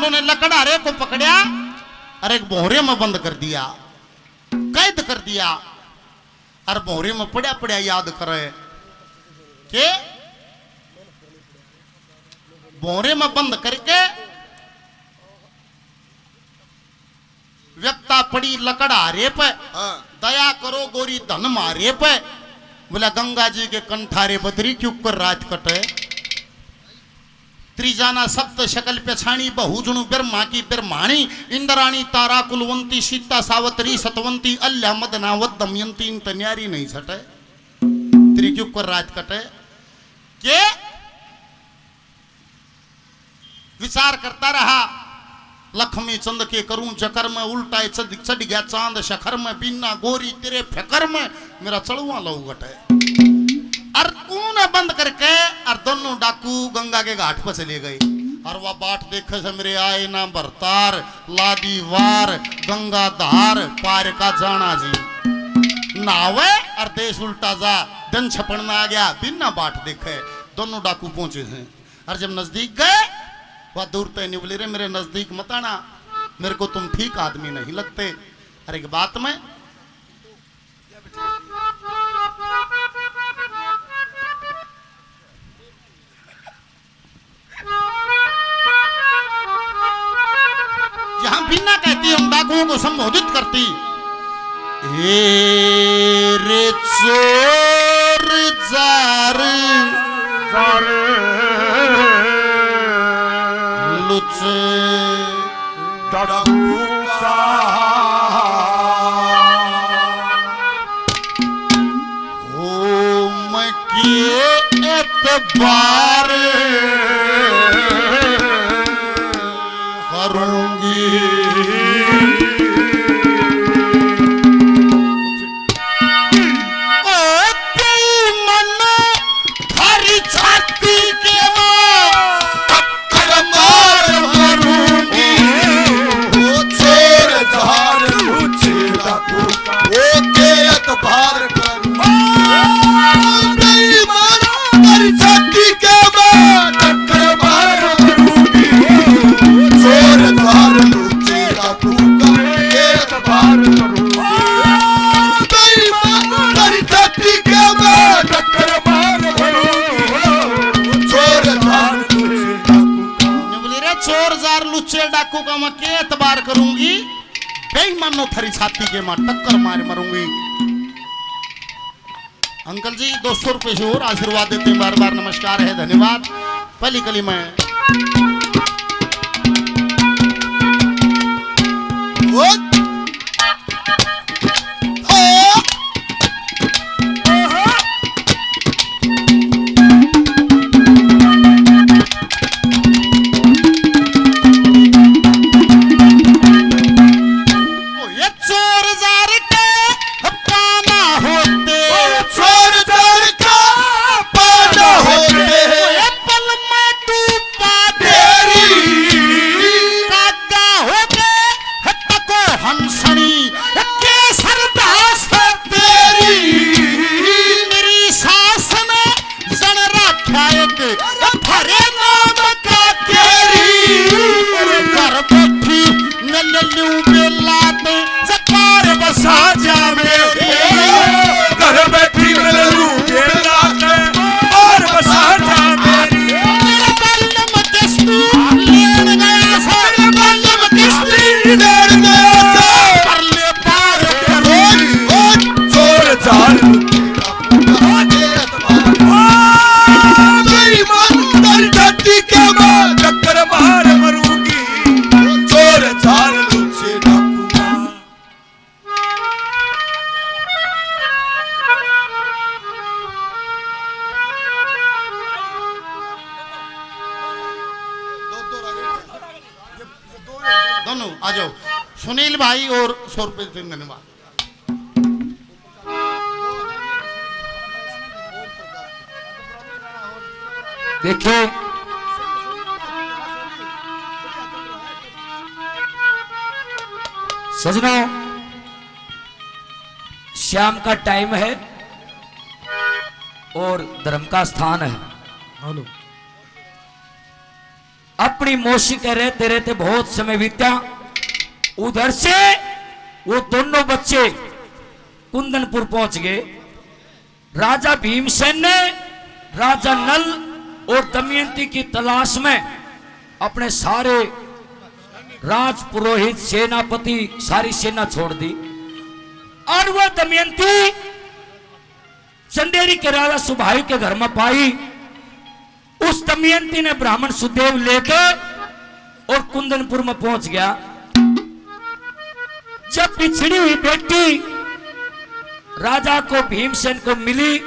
महाराणों ने लकड़हारे को पकड़ा और एक बोहरे में बंद कर दिया, कैद कर दिया। और बोहरे में पड़ा पड़ा याद करे के बोहरे में बंद करके व्यक्ता पड़ी लकड़हारे पे, दया करो गोरी धन मारे पे। बोला गंगा जी के कंठारे बदरी क्यों कर रात कटे। त्रिजाना सप्त शकल पेछाणी बहुजणु ब्रह्मा की ब्रह्माणी इंद्राणी तारा कुलवंती सीता सावत्री सतवंती अल्लाह मदनावत दमयंती इन तन्यारी नहीं छटे। त्रिक्युक कर रात कटे के विचार करता रहा। लक्ष्मी चंद के करूं जकर में उल्टा चढ़ गया चांद शखर में बिना गोरी तेरे फेकर में मेरा चढ़ुआ लहू घटे। और कून बंद करके और दोनों डाकू गंगा के घाट पर चले गए। और वह बाट देखे से मेरे आए ना भरतार लादी वार गंगा धार पार का जाना जी नावे और देश उल्टा जा दन छपड़ना आ गया बिना बाट देखे। दोनों डाकू पहुंचे हैं और जब नजदीक गए वह दूर तय नहीं बोले रे मेरे नजदीक मत आना, मेरे को तुम ठीक आदमी नहीं लगते। अरे एक बात में यहां बिना कहती हम डाकुओं को संबोधित करती। ए रे चोर जार लुच डाकुका होम के एतबार डाकू का मैं के एतबार करूंगी बेईमानो थरी छाती के मां टक्कर मार मरूंगी। अंकल जी 200 रुपए से और आशीर्वाद देते हैं, बार बार नमस्कार है धन्यवाद। पहली कली में दोनों आ जाओ। सुनील भाई और 100 रुपए धन्यवाद। देखिए सजनों, शाम का टाइम है और धर्म का स्थान है। हेलो अपनी मौसी के रहते रहते बहुत समय बीता। उधर से वो दोनों बच्चे कुंदनपुर पहुंच गए। राजा भीमसेन ने राजा नल और दमयंती की तलाश में अपने सारे राज पुरोहित सेनापति सारी सेना छोड़ दी और वह दमयंती चंदेरी के राजा सुभाई के घर में पाई। उस दमयंती ने ब्राह्मण सुदेव लेके और कुंदनपुर में पहुंच गया। जब पिछड़ी हुई बेटी राजा को भीमसेन को मिली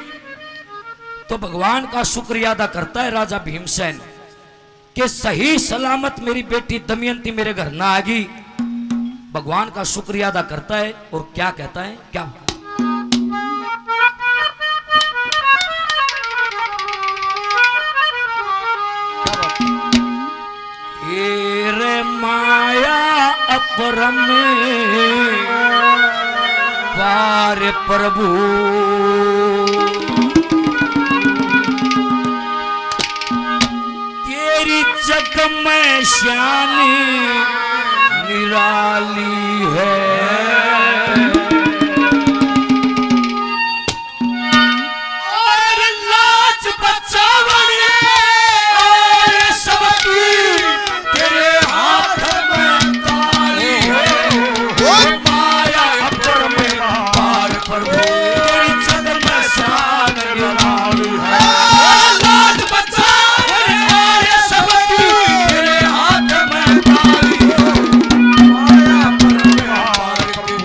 तो भगवान का शुक्रिया अदा करता है राजा भीमसेन कि सही सलामत मेरी बेटी दमयंती मेरे घर ना आ गई। भगवान का शुक्रिया अदा करता है और क्या कहता है, क्या रे माया अपरम पार प्रभु तेरी जग में श्यानी निराली है। और लाज बचावने और सबकी तेरे हाथ में ताली है। ओ माया अपर में पार प्रभु तेरी जग में श्यान निराली है। लाज बचावने और सबकी तेरे हाथ में ताली है। माया अपर में पार प्रभु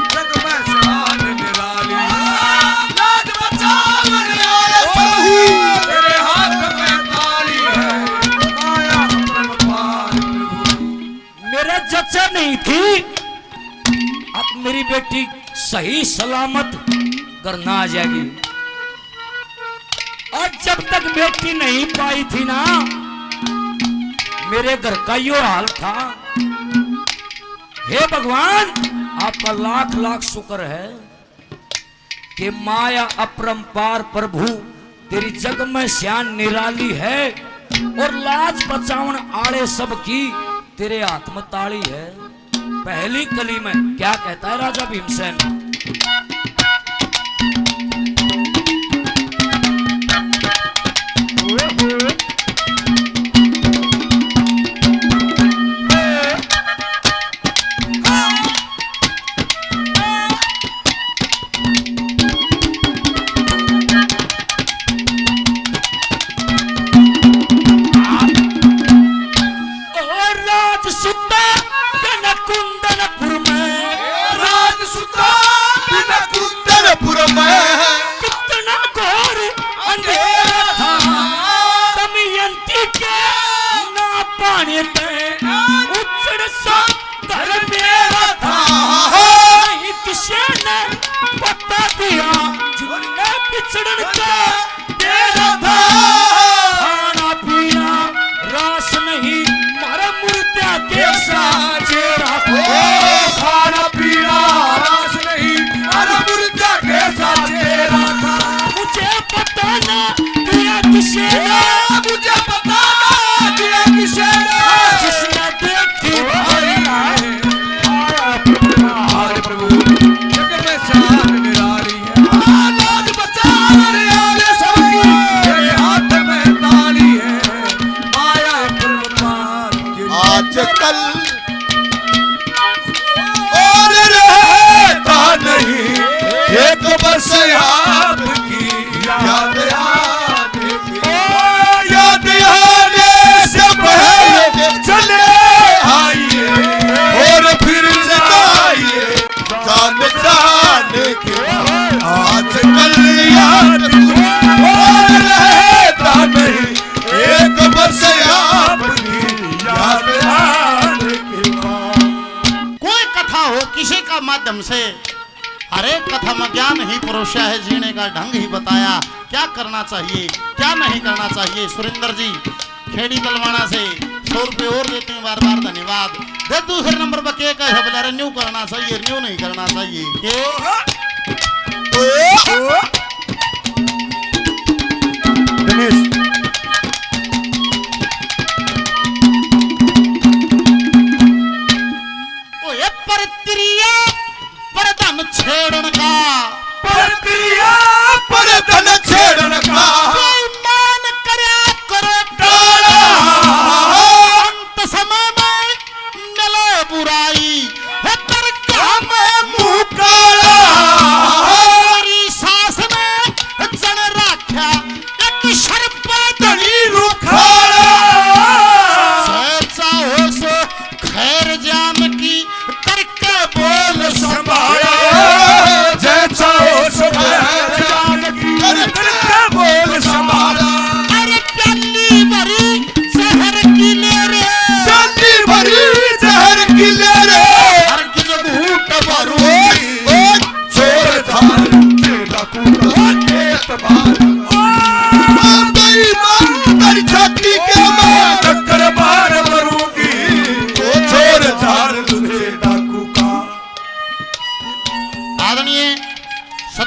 जग में श्यान निराली है। लाज बचावने और सबकी तेरे हाथ में ताली है। माया अपर में पार प्रभु मेरा चचा नहीं थी, अब मेरी बेटी सही सलामत घर ना आ जाएगी। और जब तक बेटी नहीं पाई थी ना मेरे घर का यो हाल था। हे भगवान आपका लाख लाख शुक्र है कि माया अपरंपार प्रभु तेरी जग में श्यान निराली है और लाज बचावन आड़े सबकी तेरे हाथ में ताली है। पहली कली में क्या कहता है राजा भीमसेन, कुंदनपुर में कुंदनपुर में कितना घोर अंधेरा था। दमयंती के ना पाने में उजड़ सा घर मेरा था। नहीं किसी ने बता दिया जिन्हें बिछड़न का तेरा था। खाना पीना रास नहीं मारा मुर्दा के साथ चेहरा खाना पीना रास नहीं अरे मुर्दा के साथ तेरा था। मुझे पता ना दिया किसी ने, मुझे पता ना दिया किसी ने जिसने देखी हरि आए हरे प्रभु जग में शान निराली है। लाज बचाने वाले सबकी तेरे हाथ में ताली है। माया परमार आजकल और रहता नहीं एक बस आपकी याद आने की। याद आने से पहले चले आइए और फिर जगाइए जान जाने के। आजकल याद और रहता नहीं एक बस आपकी याद आने के बाद। कोई कथा हो किसी का माध्यम से हर एक कथा में ज्ञान ही परोसा है, जीने का ढंग ही बताया, क्या करना चाहिए क्या नहीं करना चाहिए। सुरेंद्र जी खेड़ी तलवाना से 100 रुपये और देते हैं, बार बार धन्यवाद। दे दूसरे नंबर पर के कहे बोला रे न्यू करना चाहिए न्यू नहीं करना चाहिए गणेश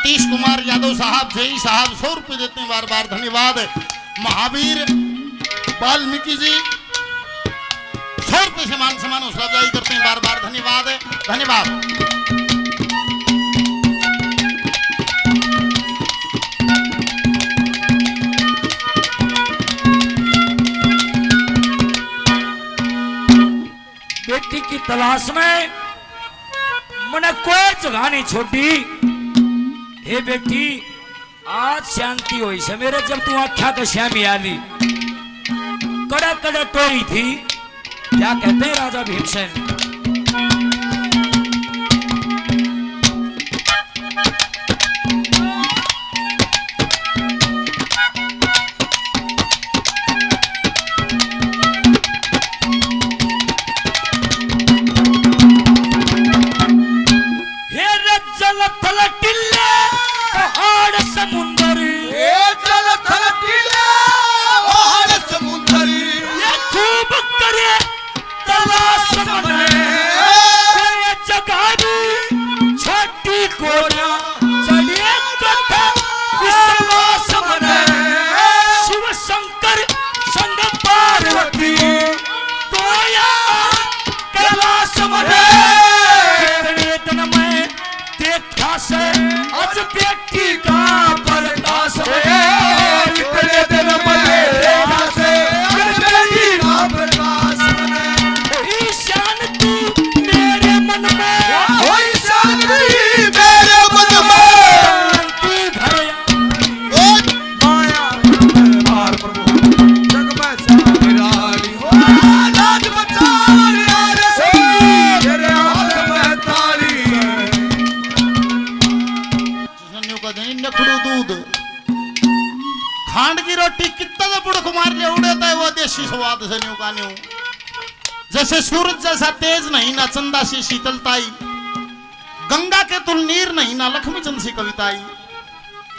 सतीश कुमार यादव साहब, जय साहब 100 रुपये देते हैं, बार बार धन्यवाद। महावीर वाल्मीकि जी 100 रुपये से मान सम्मान हौसला अफजाई करते हैं, बार बार धन्यवाद धन्यवाद। बेटी की तलाश में मैंने कोई जगह नहीं छोड़ी। हे बेटी आज शांति हुई से मेरे, जब तू आख्या तो श्यामी आली कड़ा कड़ा टोई थी। क्या कहते हैं राजा भीमसेन, आज बेटी का प्रकाश कितने दिन शांति मेरे मन में, शांति मेरे मन में, माया मार प्रभु जग में सारी हो, लाज बचा तेरे हाथ में ताली है। नखड़ू दूध खांड की रोटी कितना तो बुड़क मार ले उड़ता है वो देशी स्वाद से न्यू का न्यू। जैसे सूरज जैसा तेज नहीं ना चंदा सी शीतलताई, गंगा के तुल नीर नहीं ना लक्ष्मीचंद सी कविताई।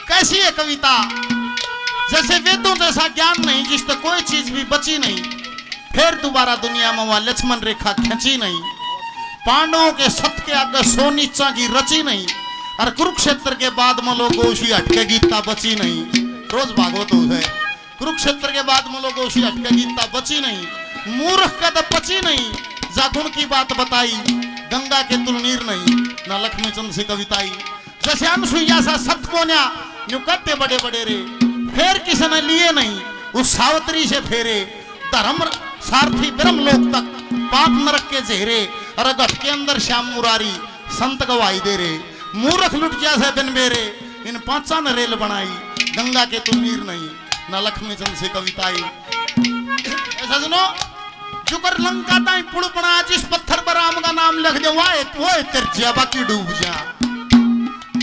कैसी है कविता, जैसे वेदों जैसा ज्ञान नहीं जिस तक कोई चीज भी बची नहीं, फिर दोबारा दुनिया में वह लक्ष्मण रेखा खींची नहीं, पांडवों के सत के आगे सोनीचा की रची नहीं, और कुरुक्षेत्र के बाद मलोगोशी हटके गीता बची नहीं। रोज भागवत है, कुरुक्षेत्र के बाद मलोगोशी हटके गीता बची नहीं, मूर्ख का तो बची नहीं, जागुण की बात बताई, गंगा के तुल नीर नहीं ना लक्ष्मीचंद से कविताई। जैसे अनसुईया सा सत कोन्या न्यू कट्टे बड़े बड़े रे, फेर किसी ने लिए नहीं उस सावत्री से फेरे, धर्म सारथी ब्रह्म लोक तक पाप नरक के चेहरे, और गठ के अंदर श्याम मुरारी संत गवाई दे रे। मूर्ख लुट जैसे बिन मेरे इन पांचा ने रेल बनाई, गंगा के तुम नीर नहीं ना लक्ष्मीचंद से कविताई। ऐसा सुनो, जुकर लंका ताई पुड़ बना, जिस पत्थर पर राम का नाम लिख दे वो तेरजिया बाकी डूब जा।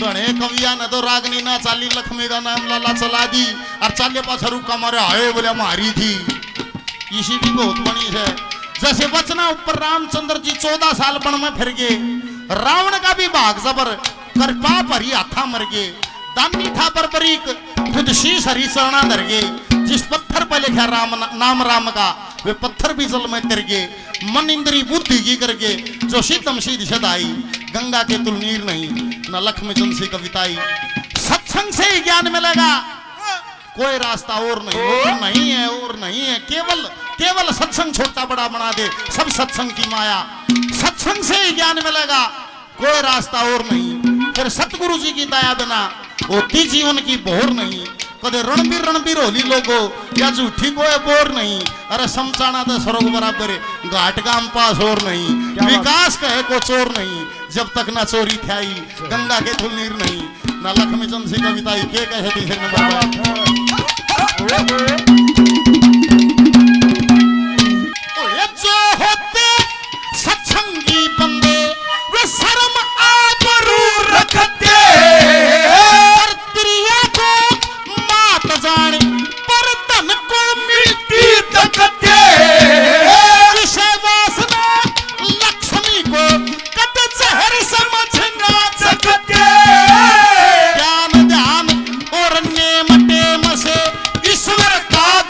गणे कविया ने तो रागनी ना चाली लक्ष्मी का नाम लाला चला दी, और चाले पाछरू कमरे आए बोले मारी थी। इसी भी बहुत बनी है। जैसे बचना ऊपर रामचंद्र जी 14 साल बन में फिर गए, रावण का भी भाग जबर कर पाप हरी हाथा मर गए, दानी था बर्बरीक खुद शीश हरी चरणा धर गए। जिस पत्थर पर लिखा राम नाम राम का, वे पत्थर भी जल में तिर गए। मन इंद्री बुद्धि की करके जो सिद्धम सीधी सदाई, गंगा के तुल नीर नहीं न लक्ष्मीचंद सी कविताई। सत्संग से ही ज्ञान मिलेगा, कोई रास्ता और नहीं, और नहीं है और नहीं है। केवल सत्संग छोटा बड़ा बना दे, सब सत्संग की माया। सत्संग से ही ज्ञान मिलेगा, कोई रास्ता और नहीं। फिर सतगुरु जी की दया बिना होती जीवन की बोर नहीं। कदे रणबीर होली लोगो या झूठी कोई बोर नहीं। अरे समझाना तो स्वर्ग बराबर है, घाट गाम पास और नहीं। विकास कहे को चोर नहीं, जब तक ना चोरी थाई, गंगा के तुल नीर नहीं ना लक्ष्मीचंद सी कविताई। के कहे थी जो होते सत्संगी बंदे वे शर्म आबरू रखते, पर प्रिया को मात जाने पर धन को मिलती तकते। विषय वासना लक्ष्मी को कद जहर समझ ना सकते। ज्ञान ध्यान और नेम टेम से ईश्वर का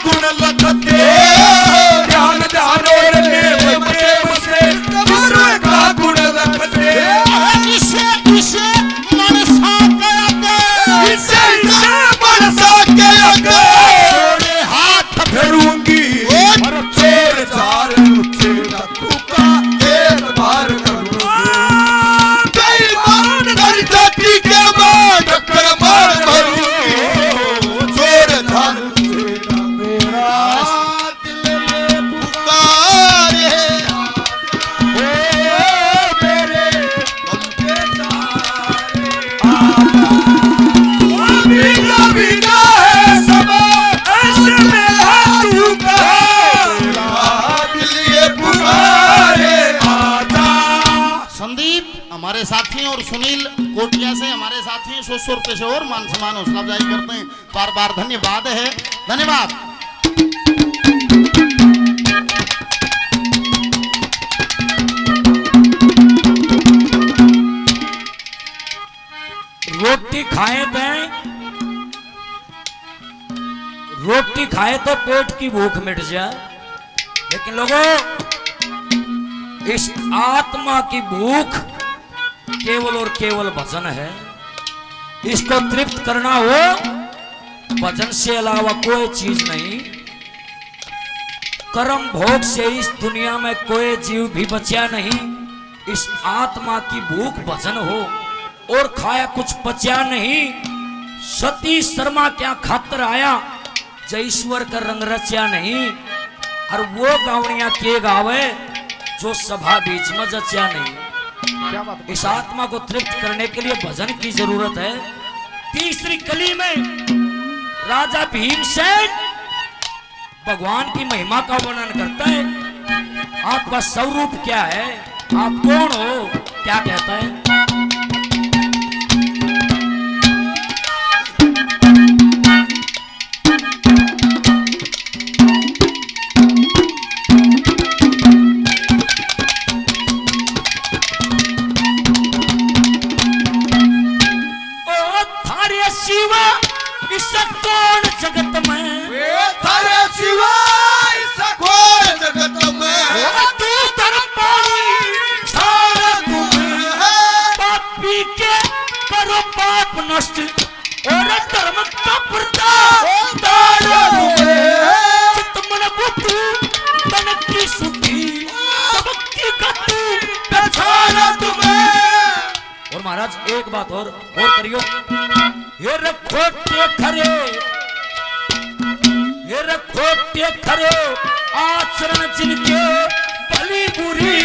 हमारे साथी हैं और सुनील कोटिया से हमारे साथी हैं 100 रुपए से और मान सम्मान हौसला अफजाई करते हैं। बार बार धन्यवाद है, धन्यवाद। रोटी खाए तो पेट की भूख मिट जाए, लेकिन लोगों इस आत्मा की भूख केवल और केवल भजन है। इसको तृप्त करना हो भजन से अलावा कोई चीज नहीं। कर्म भोग से इस दुनिया में कोई जीव भी बचा नहीं। इस आत्मा की भूख भजन हो और खाया कुछ बचा नहीं। सती शर्मा क्या खातर आया, जय ईश्वर का रंग रचा नहीं। और वो गावड़ियां के गावे जो सभा बीच में जचा नहीं। इस आत्मा को तृप्त करने के लिए भजन की जरूरत है। तीसरी कली में राजा भीमसेन भगवान की महिमा का वर्णन करता है। आपका स्वरूप क्या है, आप कौन हो, क्या कहता है? जगत में थारे सिवा कोई जगत में तू तरपानी सारा तुम्हें पापी के करो पाप नष्ट और धर्म का प्रताप तारा तुम्हें चित्तमन बुद्धि तन की शुद्धि सबकी गति पहचाना तुम्हें। और महाराज एक बात और करियो, ये रखो खरे, ये रखो खरे आचरण जिनके भली बुरी